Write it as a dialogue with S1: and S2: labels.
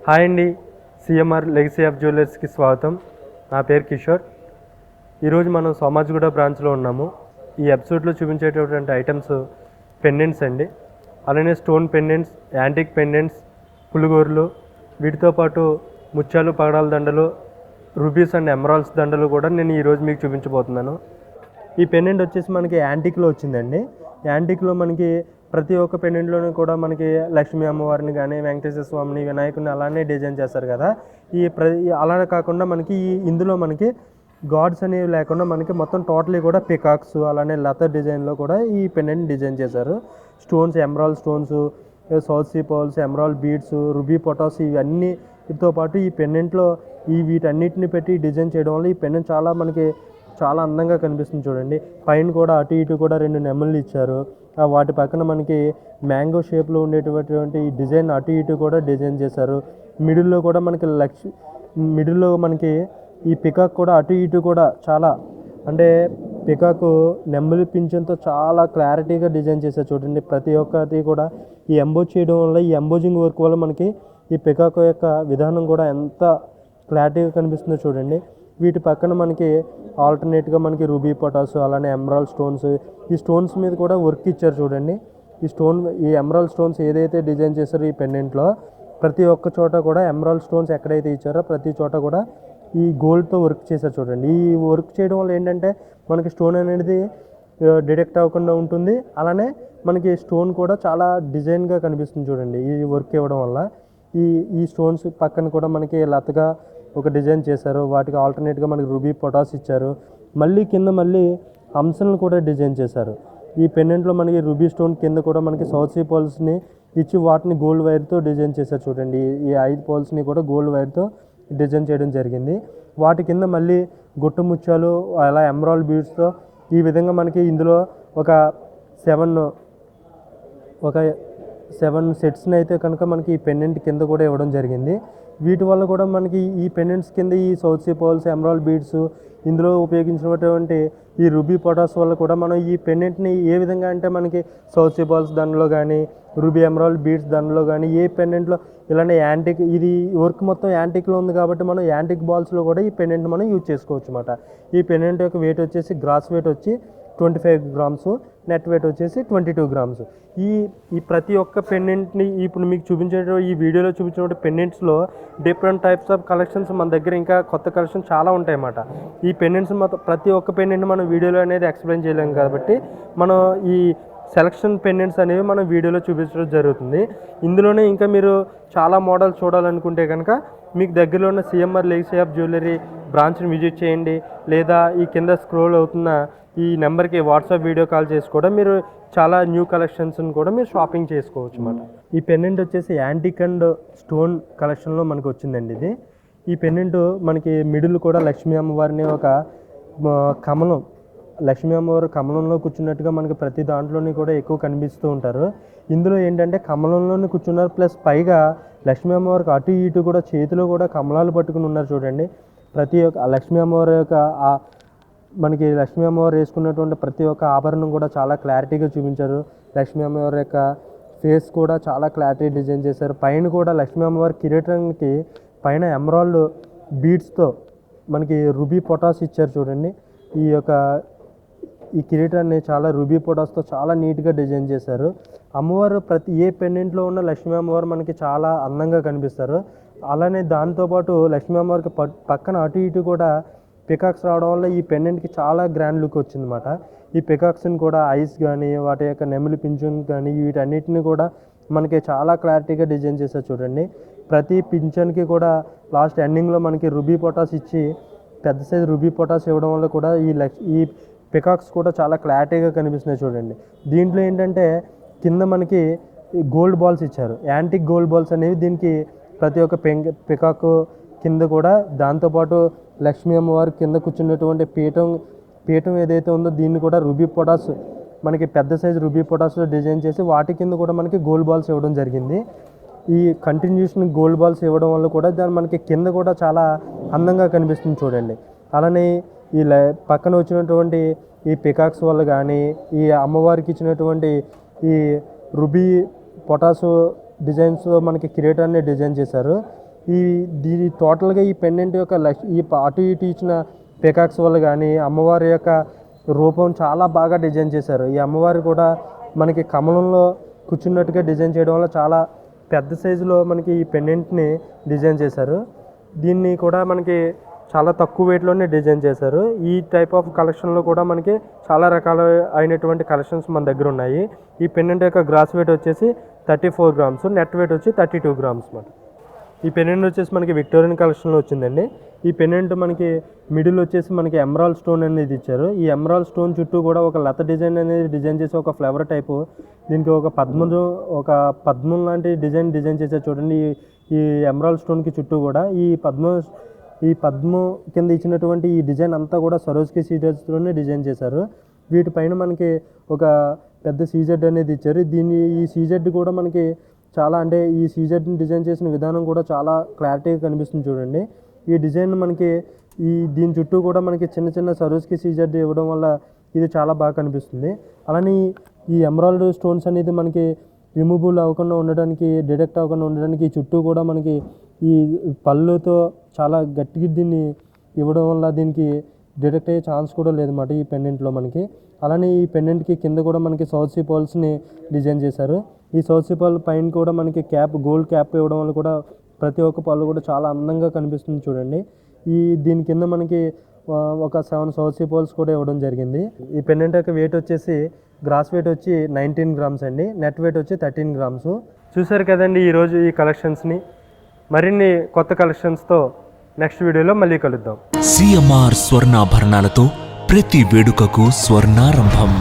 S1: Hi అండి, CMR legacy of జ్యువెలర్స్కి స్వాగతం. నా పేరు కిషోర్. ఈరోజు మనం సోమాజిగూడ బ్రాంచ్లో ఉన్నాము. ఈ ఎపిసోడ్లో చూపించేటటువంటి ఐటమ్స్ పెండెంట్స్ అండి. అలానే స్టోన్ పెండెంట్స్, యాంటిక్ పెండెంట్స్, పులిగోర్లు, వీటితో పాటు ముత్యాలు పగడాల దండలు, రూబీస్ అండ్ ఎమరాల్డ్స్ దండలు కూడా నేను ఈరోజు మీకు చూపించబోతున్నాను. ఈ పెండెంట్ వచ్చేసి మనకి యాంటిక్లో వచ్చిందండి. యాంటిక్లో మనకి ప్రతి ఒక్క పెండెంట్లోనూ కూడా మనకి లక్ష్మీ అమ్మవారిని కానీ, వెంకటేశ్వర స్వామిని, వినాయకుడిని అలానే డిజైన్ చేస్తారు కదా. అలానే కాకుండా మనకి ఇందులో మనకి గాడ్స్ అనేవి లేకుండా మనకి మొత్తం టోటలీ కూడా పికాక్స్, అలానే లత డిజైన్లో కూడా ఈ పెండెంట్ డిజైన్ చేశారు. Stones, emerald stones, south sea pearls, emerald beads, ruby పొటాస్, ఇవన్నీతో పాటు ఈ పెండెంట్లో వీటన్నిటిని పెట్టి డిజైన్ చేయడం వల్ల ఈ పెండెంట్ చాలా అందంగా కనిపిస్తుంది. చూడండి, పైన కూడా అటు ఇటు కూడా 2 నెమళ్ళు ఇచ్చారు. వాటి పక్కన మనకి మ్యాంగో షేప్లో ఉండేటటువంటి ఈ డిజైన్ అటు ఇటు కూడా డిజైన్ చేశారు. మిడిల్లో కూడా మనకి ఈ పికాక్ కూడా అటు ఇటు కూడా చాలా పికాకు నెమలి పింఛన్తో చాలా క్లారిటీగా డిజైన్ చేశారు. చూడండి, ప్రతి ఒక్కటి కూడా ఈ ఎంబోజ్ చేయడం వల్ల, ఈ ఎంబోజింగ్ వర్క్ వల్ల మనకి ఈ పికాక్ యొక్క విధానం కూడా ఎంత క్లారిటీగా కనిపిస్తుందో చూడండి. వీటి పక్కన మనకి ఆల్టర్నేట్గా మనకి రూబీ పొటాస్, అలానే ఎమరాల్డ్ స్టోన్స్, ఈ స్టోన్స్ మీద కూడా వర్క్ ఇచ్చారు. చూడండి, ఈ ఎమరాల్డ్ స్టోన్స్ ఏదైతే డిజైన్ చేశారో ఈ పెండెంట్లో ప్రతి ఒక్క చోట కూడా ఎమరాల్డ్ స్టోన్స్ ఎక్కడైతే ఇచ్చారో ప్రతి చోట కూడా ఈ గోల్డ్తో వర్క్ చేశారు. చూడండి, ఈ వర్క్ చేయడం వల్ల ఏంటంటే మనకి స్టోన్ అనేది డిటెక్ట్ అవ్వకుండా ఉంటుంది. అలానే మనకి స్టోన్ కూడా చాలా డిజైన్గా కనిపిస్తుంది. చూడండి, ఈ వర్క్ ఇవ్వడం వల్ల ఈ స్టోన్స్ పక్కన కూడా మనకి లతగా ఒక డిజైన్ చేశారు. వాటికి ఆల్టర్నేట్గా మనకి రూబీ పొటాస్ ఇచ్చారు. కింద హంసలను కూడా డిజైన్ చేశారు. ఈ పెండెంట్లో మనకి రూబీ స్టోన్ కింద కూడా మనకి సౌత్ సీ పర్ల్స్ని ఇచ్చి వాటిని గోల్డ్ వైర్తో డిజైన్ చేశారు. చూడండి, ఈ 5 పర్ల్స్ని కూడా గోల్డ్ వైర్తో డిజైన్ చేయడం జరిగింది. వాటి కింద గుట్టు ముత్యాలు, అలా ఎమరాల్డ్ బీడ్స్తో ఈ విధంగా మనకి ఇందులో ఒక 7 సెట్స్ని అయితే కనుక మనకి ఈ పెండెంట్ కింద కూడా ఇవ్వడం జరిగింది. వీటి వల్ల కూడా మనకి ఈ పెండెంట్స్ కింద ఈ south sea pearls, emerald beads, ఇందులో ఉపయోగించినటువంటి ఈ రూబీ పొటాస్ వల్ల కూడా మనం ఈ పెండెంట్ని ఏ విధంగా అంటే మనకి సౌత్ సీ పర్ల్స్ దండలో కానీ, రూబీ ఎమరాల్డ్ బీడ్స్ దండలో కానీ, ఏ పెండెంట్లో ఇలానే యాంటిక్, ఇది వర్క్ మొత్తం యాంటిక్లో ఉంది కాబట్టి మనం యాంటిక్ బాల్స్లో కూడా ఈ పెండెంట్ మనం యూజ్ చేసుకోవచ్చు అన్నమాట. ఈ పెండెంట్ యొక్క వెయిట్ వచ్చేసి గ్రాస్ వెయిట్ వచ్చి 25 గ్రామ్స్, నెట్ వెయిట్ వచ్చేసి 22 గ్రామ్స్. ఈ ప్రతి ఒక్క పెండెంట్ని ఇప్పుడు మీకు ఈ వీడియోలో చూపించిన పెండెంట్స్లో డిఫరెంట్ టైప్స్ ఆఫ్ కలెక్షన్స్ మన దగ్గర ఇంకా కొత్త కలెక్షన్ చాలా ఉంటాయి అన్నమాట. ఈ పెండెంట్స్ మొత్తం ప్రతి ఒక్క పెండెంట్ మనం వీడియోలో అనేది ఎక్స్ప్లెయిన్ చేయలేము కాబట్టి మనం ఈ సెలక్షన్ పెండెంట్స్ అనేవి మనం వీడియోలో చూపించడం జరుగుతుంది. ఇందులోనే ఇంకా మీరు చాలా మోడల్స్ చూడాలనుకుంటే కనుక మీకు దగ్గరలో ఉన్న సిఎంఆర్ లెగసీ ఆఫ్ జ్యువెలరీ బ్రాంచ్ని విజిట్ చేయండి. లేదా ఈ కింద స్క్రోల్ అవుతున్న ఈ నెంబర్కి వాట్సాప్ వీడియో కాల్ చేసి కూడా మీరు చాలా న్యూ కలెక్షన్స్ని కూడా మీరు షాపింగ్ చేసుకోవచ్చు అన్నమాట. ఈ పెండెంట్ వచ్చేసి యాంటిక్ అండ్ స్టోన్ కలెక్షన్లో మనకు వచ్చిందండి. ఈ పెండెంట్ మనకి మిడిల్ కూడా లక్ష్మీ అమ్మవారిని ఒక కమలం, లక్ష్మీ అమ్మవారు కమలంలో కూర్చున్నట్టుగా మనకి ప్రతి దాంట్లోని కూడా ఎక్కువ కనిపిస్తూ ఉంటారు. ఇందులో ఏంటంటే కమలంలోనే కూర్చున్నారు, ప్లస్ పైగా లక్ష్మీ అమ్మవారికి అటు ఇటు కూడా చేతిలో కూడా కమలాలు పట్టుకుని ఉన్నారు. చూడండి, ప్రతి ఒక్క లక్ష్మీ అమ్మవారి యొక్క మనకి లక్ష్మీ అమ్మవారు వేసుకున్నటువంటి ప్రతి ఒక్క ఆభరణం కూడా చాలా క్లారిటీగా చూపించారు. లక్ష్మీ అమ్మవారి యొక్క ఫేస్ కూడా చాలా క్లారిటీ డిజైన్ చేశారు. పైన కూడా లక్ష్మీ అమ్మవారి కిరీటానికి పైన ఎమరాల్డ్ బీడ్స్తో మనకి రూబీ పొటాస్ ఇచ్చారు. చూడండి, ఈ కిరీటాన్ని చాలా రూబీ పొటాస్తో చాలా నీట్గా డిజైన్ చేశారు. అమ్మవారు ఏ పెండెంట్లో ఉన్న లక్ష్మీ అమ్మవారు మనకి చాలా అందంగా కనిపిస్తారు. అలానే దాంతోపాటు లక్ష్మీ అమ్మవారికి పక్కన అటు ఇటు కూడా పికాక్స్ రావడం వల్ల ఈ పెండెంట్కి చాలా గ్రాండ్ లుక్ వచ్చిందన్నమాట. ఈ పికాక్స్ని కూడా ఐస్ కానీ, వాటి యొక్క నెమలి పింఛన్ కానీ, వీటన్నిటిని కూడా మనకి చాలా క్లారిటీగా డిజైన్ చేశారు. చూడండి, ప్రతి పింఛన్కి కూడా లాస్ట్ ఎండింగ్లో మనకి రూబీ పొటాస్ ఇచ్చి పెద్ద సైజు రూబీ పొటాస్ ఇవ్వడం వల్ల కూడా ఈ పికాక్స్ కూడా చాలా క్లారిటీగా కనిపిస్తున్నాయి. చూడండి, దీంట్లో ఏంటంటే కింద మనకి గోల్డ్ బాల్స్ ఇచ్చారు, యాంటిక్ గోల్డ్ బాల్స్ అనేవి దీనికి ప్రతి ఒక్క పికాక్ కింద కూడా. దాంతోపాటు లక్ష్మీ అమ్మవారి కింద కూర్చున్నటువంటి పీఠం ఏదైతే ఉందో దీన్ని కూడా రూబీ పొటాస్, మనకి పెద్ద సైజు రూబీ పొటాస్లో డిజైన్ చేసి వాటి కింద కూడా మనకి గోల్డ్ బాల్స్ ఇవ్వడం జరిగింది. ఈ కంటిన్యూషన్ గోల్డ్ బాల్స్ ఇవ్వడం వల్ల కూడా దాని మనకి కింద కూడా చాలా అందంగా కనిపిస్తుంది. చూడండి, అలానే ఈ పక్కన వచ్చినటువంటి ఈ పికాక్స్ వల్ల కానీ, ఈ అమ్మవారికి ఇచ్చినటువంటి ఈ రూబీ పొటాసు డిజైన్స్లో మనకి కిరీటాన్ని డిజైన్ చేశారు. దీని టోటల్గా ఈ పెండెంట్ యొక్క ఈ అటు ఇటు ఇచ్చిన పికాక్స్ వల్ల కానీ అమ్మవారి యొక్క రూపం చాలా బాగా డిజైన్ చేశారు. ఈ అమ్మవారు కూడా మనకి కమలంలో కూర్చున్నట్టుగా డిజైన్ చేయడం వల్ల చాలా పెద్ద సైజులో మనకి ఈ పెండెంట్ని డిజైన్ చేశారు. దీన్ని కూడా మనకి చాలా తక్కువ వెయిట్లోనే డిజైన్ చేశారు. ఈ టైప్ ఆఫ్ కలెక్షన్లో కూడా మనకి చాలా రకాల అయినటువంటి కలెక్షన్స్ మన దగ్గర ఉన్నాయి. ఈ పెండెంట్ యొక్క గ్రాస్ వెయిట్ వచ్చేసి 34 గ్రామ్స్, నెట్ వెయిట్ వచ్చి 32 గ్రామ్స్ మాట. ఈ పెండెంట్ వచ్చేసి మనకి విక్టోరియన్ కలెక్షన్లో వచ్చిందండి. ఈ పెండెంట్ మనకి మిడిల్ వచ్చేసి మనకి ఎమరాల్డ్ స్టోన్ అనేది ఇచ్చారు. ఈ ఎమరాల్డ్ స్టోన్ చుట్టూ కూడా ఒక లత డిజైన్ అనేది డిజైన్ చేసి ఒక ఫ్లవర్ టైపు, దీనికి ఒక పద్మం లాంటి డిజైన్ చేశారు చూడండి. ఈ ఎమరాల్డ్ స్టోన్కి చుట్టూ కూడా ఈ పద్మం కింద ఇచ్చినటువంటి ఈ డిజైన్ అంతా కూడా సరోజ్కి సీజర్స్లోనే డిజైన్ చేశారు. వీటిపైన మనకి ఒక పెద్ద సీజెడ్ అనేది ఇచ్చారు. ఈ సీజెడ్ కూడా మనకి చాలా అంటే ఈ సీజెడ్ని డిజైన్ చేసిన విధానం కూడా చాలా క్లారిటీగా కనిపిస్తుంది చూడండి. ఈ డిజైన్ మనకి దీని చుట్టూ కూడా మనకి చిన్న చిన్న సరోజ్కి సీజెడ్ ఇవ్వడం వల్ల ఇది చాలా బాగా కనిపిస్తుంది. అలానే ఈ ఎమరాల్డ్ స్టోన్స్ అనేది మనకి రిమూవబుల్ అవ్వకుండా ఉండడానికి, డిటెక్ట్ అవ్వకుండా ఉండడానికి ఈ చుట్టూ కూడా మనకి ఈ పళ్ళుతో చాలా గట్టిగా దీన్ని ఇవ్వడం వల్ల దీనికి డిటెక్ట్ అయ్యే ఛాన్స్ కూడా లేదన్నమాట ఈ పెండెంట్లో మనకి. అలానే ఈ పెండెంట్కి కింద కూడా మనకి సౌత్ సీ పర్ల్స్ని డిజైన్ చేశారు. ఈ సౌత్ సీ పర్ల్ పైన కూడా మనకి గోల్డ్ క్యాప్ ఇవ్వడం వల్ల కూడా ప్రతి ఒక్క పళ్ళు కూడా చాలా అందంగా కనిపిస్తుంది చూడండి. దీని కింద మనకి ఒక 7 సౌత్ సీ పర్ల్స్ కూడా ఇవ్వడం జరిగింది. ఈ పెండెంట్ యొక్క వెయిట్ వచ్చేసి గ్రాస్ వెయిట్ వచ్చి 19 గ్రామ్స్ అండి, నెట్ వెయిట్ వచ్చి 13 గ్రామ్స్. చూసారు కదండి ఈరోజు ఈ కలెక్షన్స్ని. మరిన్ని కొత్త కలెక్షన్స్తో నెక్స్ట్ వీడియోలో మళ్ళీ కలుద్దాం.
S2: సిఎంఆర్ స్వర్ణాభరణాలతో ప్రతి వేడుకకు స్వర్ణారంభం.